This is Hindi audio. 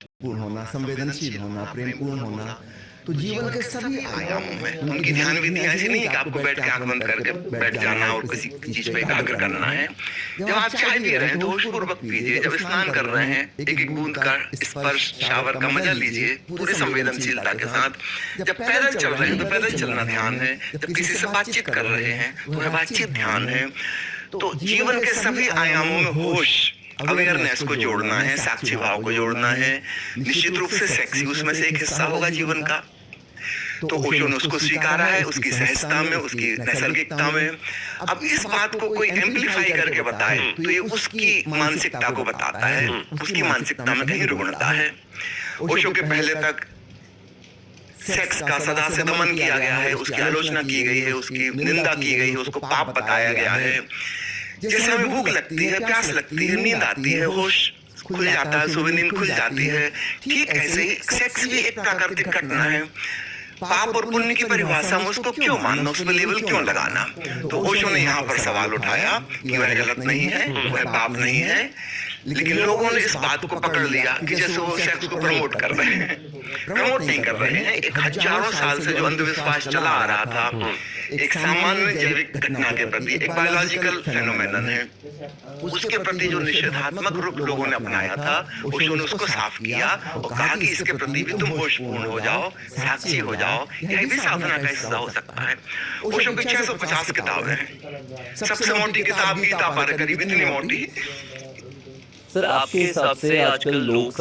पूर्ण होना, संवेदनशील होना, प्रेमपूर्ण होना, तो जीवन के सभी आयामों में उनकी ध्यान विधियां ऐसी नहीं है कि आपको बैठ के आंख बंद करके बैठ जाना और किसी चीज पे एकाग्र करना है। जब आप चाय पी रहे हैं तो होशपूर्वक पीजिए, जब स्नान कर रहे हैं एक एक बूंद का स्पर्श शावर का मजा लीजिए पूरी संवेदनशीलता के साथ। जब पैदल चल रहे हैं तो पैदल चलना ध्यान है, जब किसी से बातचीत कर रहे हैं तो वह बातचीत ध्यान है। तो जीवन के सभी आयामों में होश, अवेयरनेस को जोड़ना है, साक्षी भाव को जोड़ना है। निश्चित रूप से सेक्स उसमें से एक हिस्सा होगा जीवन का। तो ओशो ने उसको स्वीकारा है, उसकी सहजता में, उसकी नैसर्गिकता में। अब इस बात को कोई एम्पलीफाई करके बताए तो ये उसकी मानसिकता को बताता है, उसकी मानसिकता में कहीं रुग्णता है। ओशो के पहले तक सेक्स का सदा से दमन किया गया है, उसकी आलोचना की गई है, उसकी निंदा की गई है, उसको पाप बताया गया है। जैसे हमें भूख लगती है, प्यास लगती है, नींद आती है, होश खुल जाता है, सुबह नींद खुल जाती है, ठीक ऐसे ही सेक्स भी एक प्राकृतिक घटना है। पाप और पुण्य की परिभाषा में उसको क्यों मानना, उस पर लेबल क्यों लगाना? तो ओशो ने यहाँ पर सवाल उठाया कि वह गलत नहीं है, वह पाप नहीं है, लेकिन लोगों ने इस बात को पकड़ लिया कि जैसे वो सेक्स को प्रमोट कर रहे हैं। प्रमोट नहीं कर रहे हैं, एक हजारों साल से जो अंधविश्वास चला आ रहा था, एक सामान्य जैविक घटना के प्रति, एक बायोलॉजिकल फेनोमेनन है, उसके प्रति जो निषेधात्मक रूप लोगों ने अपनाया था, ओशो ने उसको साफ किया और कहा कि इसके प्रति भी तुम होशपूर्ण हो जाओ, साक्षी हो जाओ। यह भी साधना का हिस्सा हो सकता है। ओशो की 650 किताबें हैं, सबसे मोटी किताब गीता पर करीब इतनी मोटी। सर, आपके हिसाब से आजकल लोग